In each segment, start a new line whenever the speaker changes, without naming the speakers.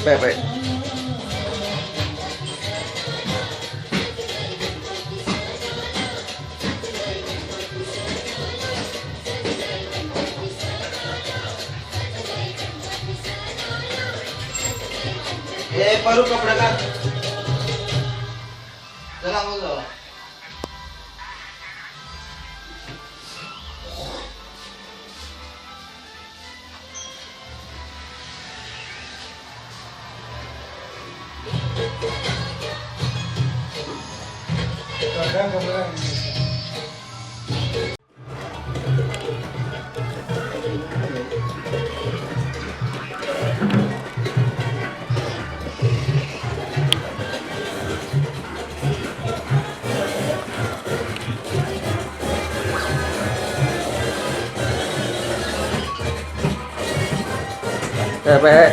Bye bye.
परू कपडा का चला मग जाऊ.
Bye bye.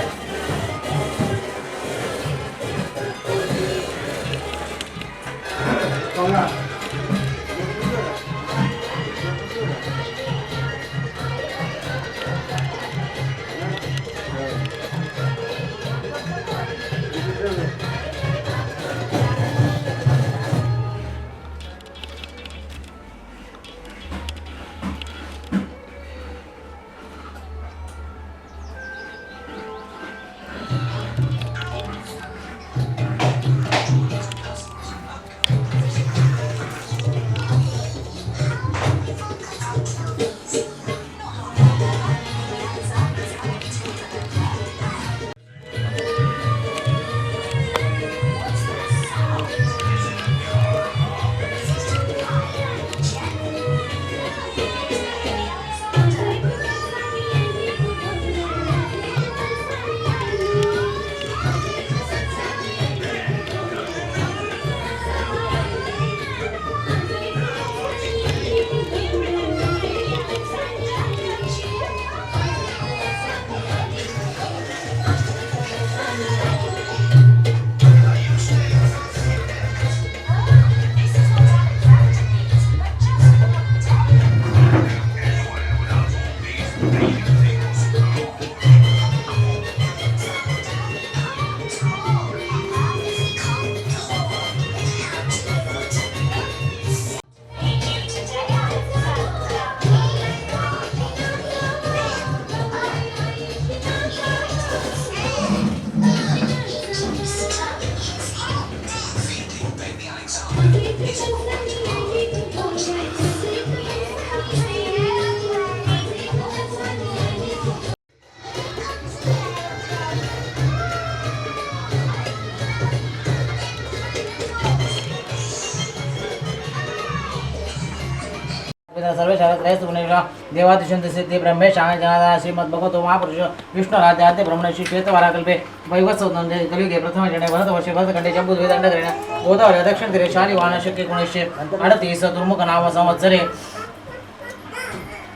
सर्व देवादिशंत सिद्धि ब्रह्मे शांग जनादा श्रीमद भगवतो महापुरुष विष्णु राध्याते ब्रह्मण श्री श्वेतवाराकल्पे वैवत्सवनंदे कलियुगे प्रथम जने भरत वर्षे भरतखंडे जम्बूद्वीदंड करेण गोदावरी दक्षिण तीरे शालिवाहन शक्य 1938 दुर्मुख नाम संवत्सरे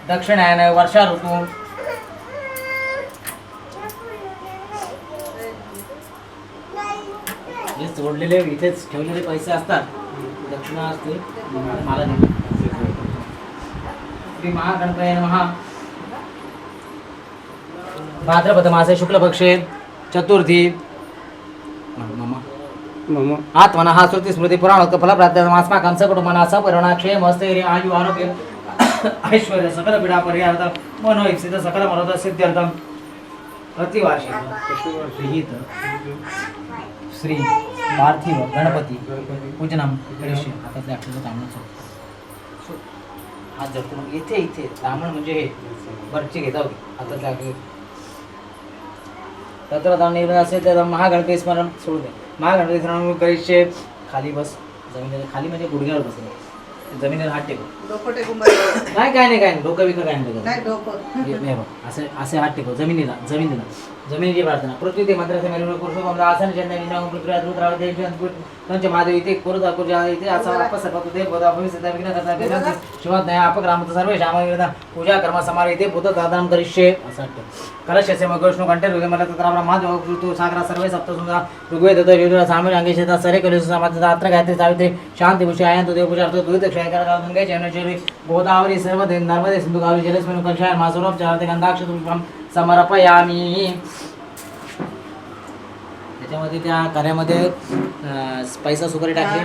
दक्षिणायन वर्षा ऋतू हे जोडलेले इथेच ठेवलेले पैसे असतात दक्षिणा असते मला दे. श्री महागणपतये नमः. भाद्रपद मासे शुक्ल पक्षे चतुर्थी आत्मनः श्रुति स्मृति पुराण फलप्राप्त्यमास्माकं सकुटुम्बानां सपरिवाराणां क्षेमं स्थैर्यं आयु आरोग्य ऐश्वर्य सकल पीडा परिहारार्थं मनो इप्सित सकल मनोरथ सिद्ध्यर्थं प्रतिवार्षिक श्री पार्थिव गणपती पूजनम करिष्ये. आता त्या अक्षराचं कामच हात जपतो मग इथे इथे ब्राह्मण म्हणजे हे वरची घेता होती आता त्या तत्र निर्णय असेल तर महागणपती स्मरण सोडू दे. महागणपती स्मरण करिष्ये. खाली बस जमिनीला खाली म्हणजे गुडघ्यावर बसले जमिनीला हात टेकव. काय नाही डोकं बिकं काय नाही असे असे हात टेकव जमिनीला जमिनीची प्रार्थना. पृथ्वी ते मंत्राचे मेलून पुरुषोत्तम आसन जन्म पृथ्वीराज रुद्राव त्यांचे महादेव इथे कुरुदा कुर्जा इथे असा वापस सर्व ते बोधा भविष्य विघ्न करता शिवात नाही अपग्राम सर्व श्याम पूजा कर्म समारोह इथे भूत दादान करिष्ये असं वाटतं. कलशस्य मग विष्णू कंठे हृदय मला तत्र ब्रह्मा ऋतू सागरा सर्वे सप्तसुंदर ऋग्वेद युजुर सामने अंगेशता सरे कलश समाज अत्र गायत्री सावित्री शांती भूषे आयंत देव पूजा अर्थ दुरित क्षयकर गंगे जैनचरी गोदावरी सर्व नर्मदे सिंधु गावी जलस्मिन कलशाय मासुरम चारते गंधाक्ष तुष्पम समर्पयामि. त्याच्यामध्ये त्या कार्यामध्ये स्पायसा सुपारी टाकली,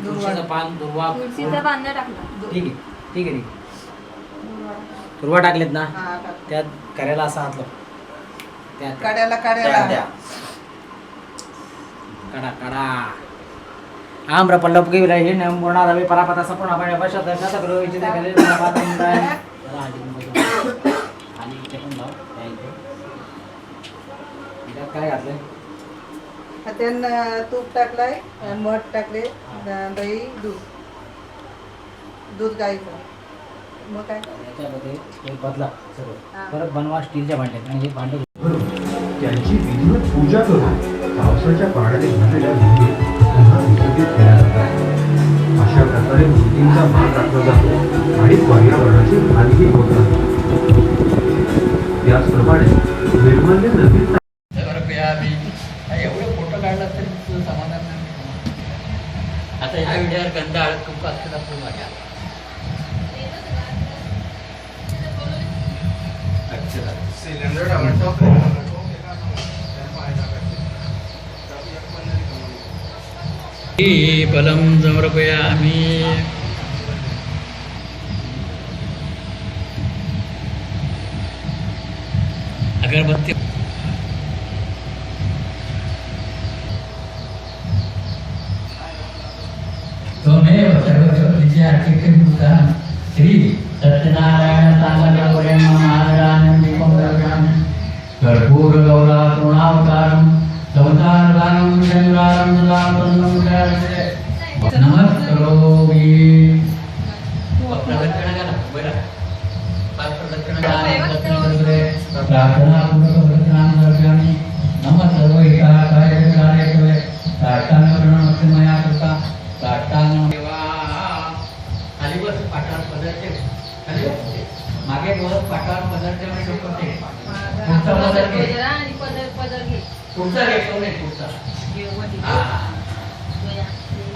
तुळशीचं पान, दुर्वा,
तुळशीचा पान नाही टाकला.
ठीक आहे ठीक आहे ठीक आहे. दुर्वा टाकलेत ना, त्यात कार्याला असा हात लाव, त्यात
काड्याला
द्या.
काढा काढा. आम्र पल्लव की हे पूर्ण रवी परापता संपूर्ण आपण अवश्य दर्शनाचा करू इच्छित आहे. आणि इथे पण लाव, त्या इथे. त्यात काय घातलंय?
त्यानं तूप टाकलाय, मध टाकले, दही, दूध गाईचं. मग काय
याच्यामध्ये हे बदला सगळं, परत बनवा स्टीलच्या भांड्यात. आणि हे भांडं
त्यांची विधिवत पूजा करून पावसाच्या पाण्याने भरलेल्या विहिरीत पुन्हा विसर्जित केल्या जातात. अशा प्रकारे मूर्तींचा मान राखला जातो आणि पर्यावरणाची हानी होत नाही. त्याचप्रमाणे निर्माल्य नदीत
एवढं फोटो काढला तरी तुझं समाधान नाही. आता ह्या व्हिडिओवर गंध हळद कुंकू असतं असतं माझ्या.
सिलेंडर टोमॅटो
फलम समर्पयामि. अगरबत्ती त्वमेव सर्वशक्तीचे अर्थिकभूता श्री सत्यनारायण सामग्रपुरेण महाराजानं दीपं कर्पूर गौरा पूर्णावतारं संसारगानं शंकरारं सदानन्दं जयते नमस्करोमि. प्रदक्षिणा करा बरं. पाच प्रदक्षिणा करा. प्रार्थना पूर्वक प्रदक्षिणां नमः सर्वैकाय कार्य प्रार्थना मया कृता. प्रार्थना देवा खाली बस, पाठावर पदर ठेव. खाली बस, मागे बस, पाठावर पदर ठेव आणि डोकं ठेव. पुढचा पदर घे. पुढचा घेतो नाही, पुढचा.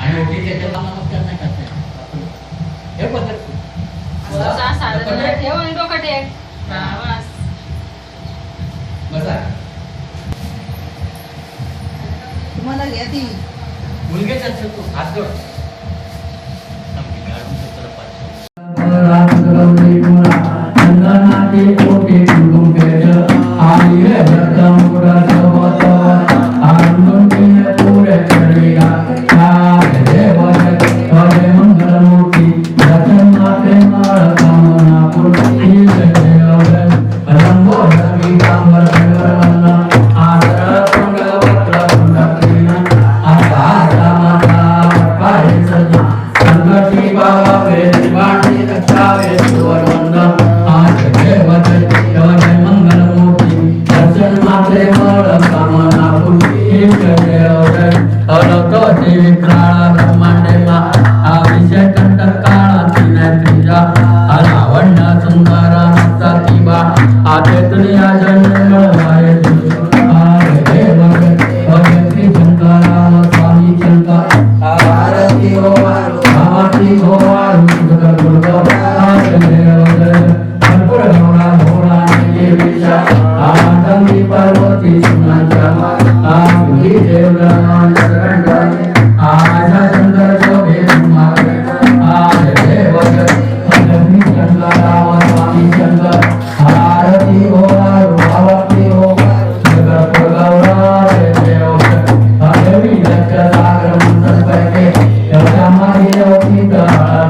आणि ओटी त्याच्या नमस्कार नाही करता. हे पदर
ठेव आणि डोकं टेक.
बसा.
तुम्हाला यादी
मुलगे चल तू हात जोड.
Hare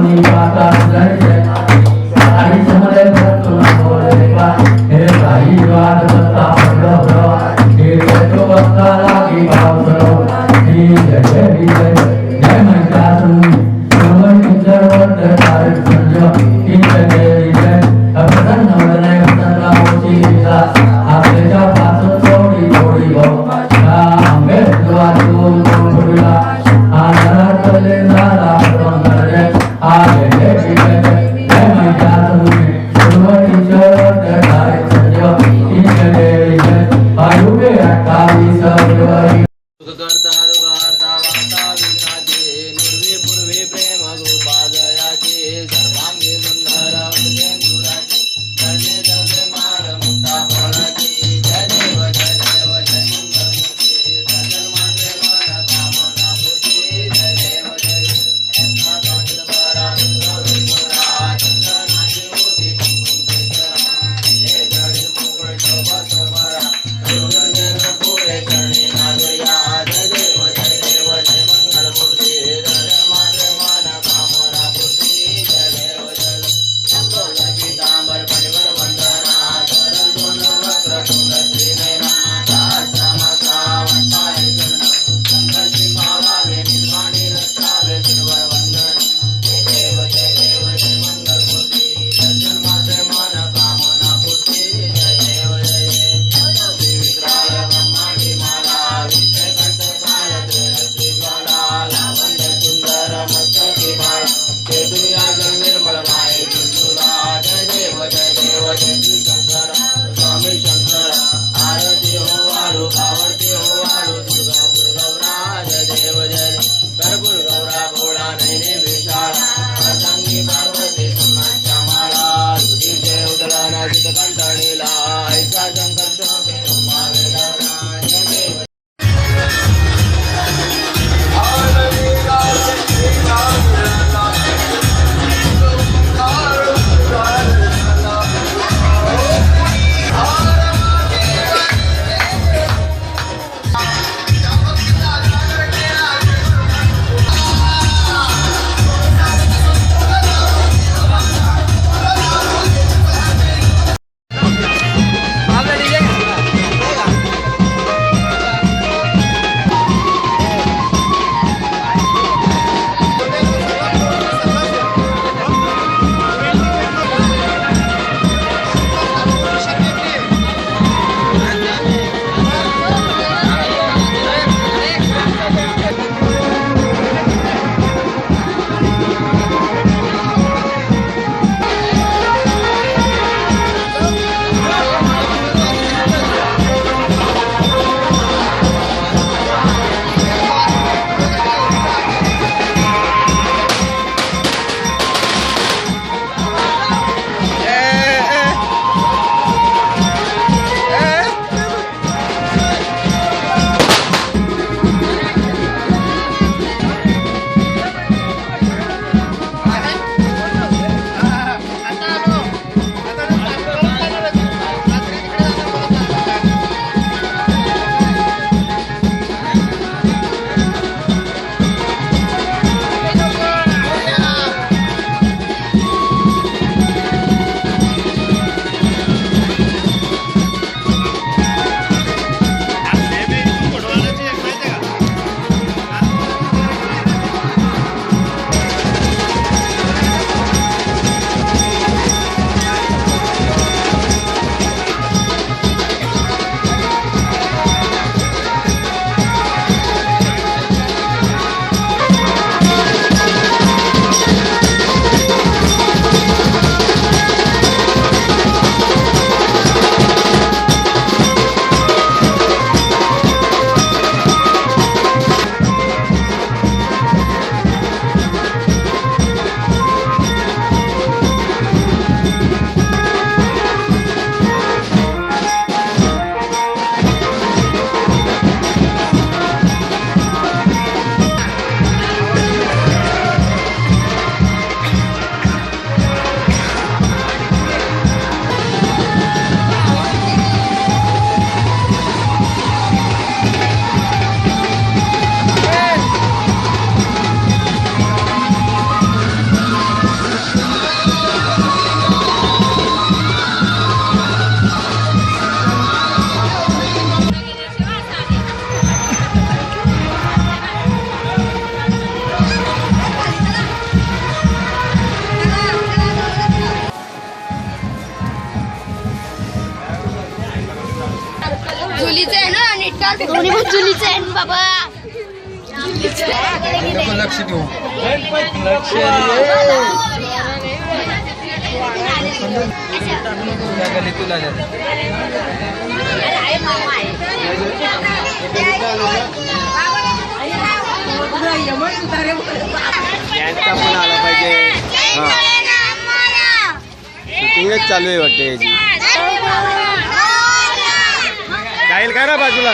कोणी पाता जडले आणि समरे भरतो बोले पा हे काही वाद बता पडलो हे तो बता लागी भावरो ही जय जय जय मैदान सर्व सर्व तार संजो ही जय जय अबदन नवने बदला होती सा आपल्या पासून थोडी थोडी हो आंबे द्वारू बोलला आनंद ले झाला प्रंगरे आले जय जय
दोन्ही पण चुलीचे आहेत बाबा.
लक्ष देऊ
यांचा पण आला पाहिजे. शूटिंगच चालू आहे वाटते याची. जाईल का ना बाजूला.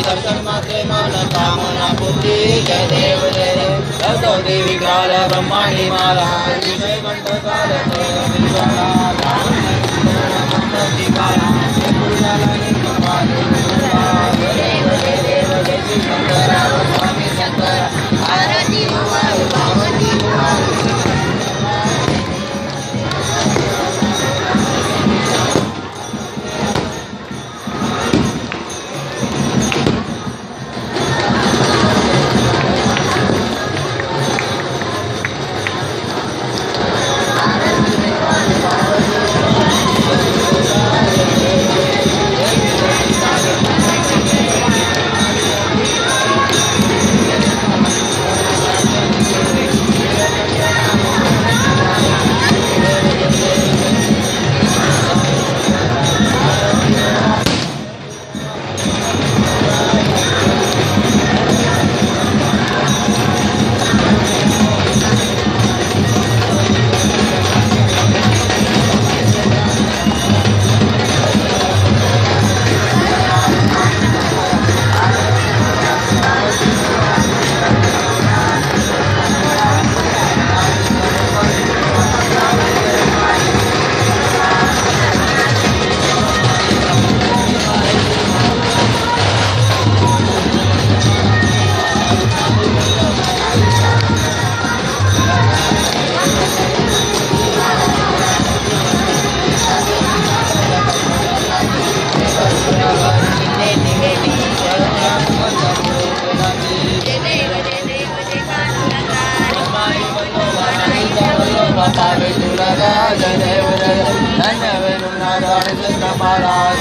दर्शन मात्रे मन कामना पूर्ती जय देव देवी ग्राल ब्रह्मांडी माला विजय कंठ काल स्वामी शंकर आरती पार्वती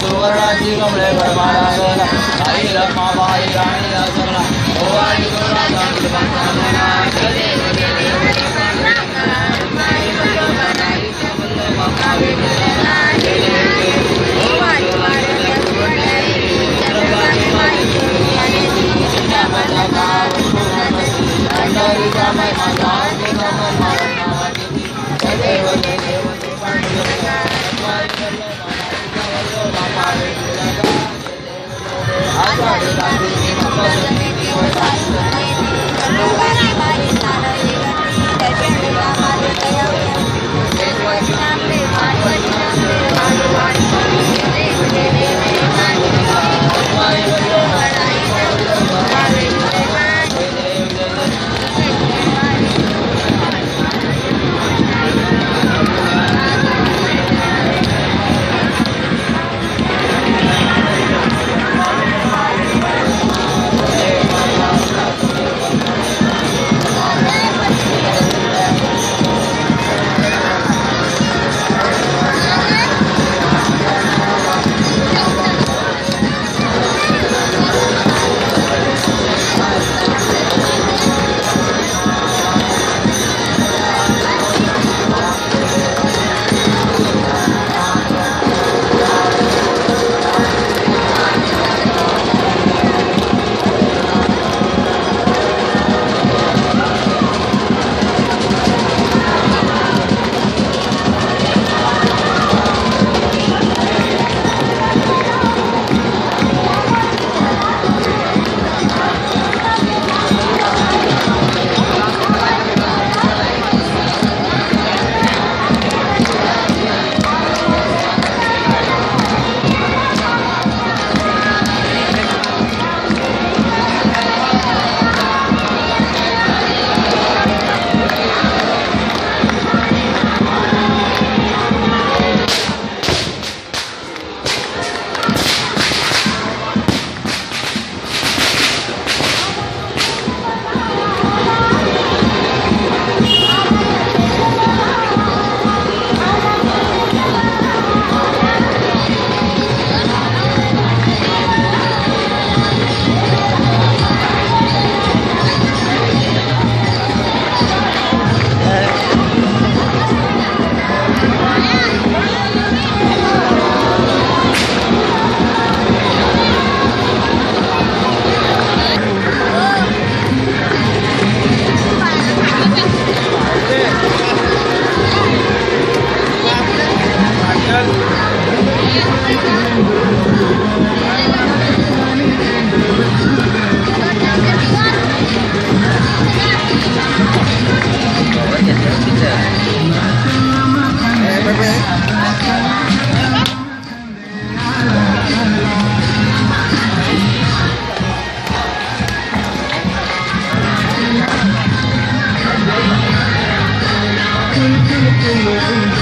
सुवर्णाची कमळे भरमाला आई रमाबाई राणी असला ओवाळी
Thank you.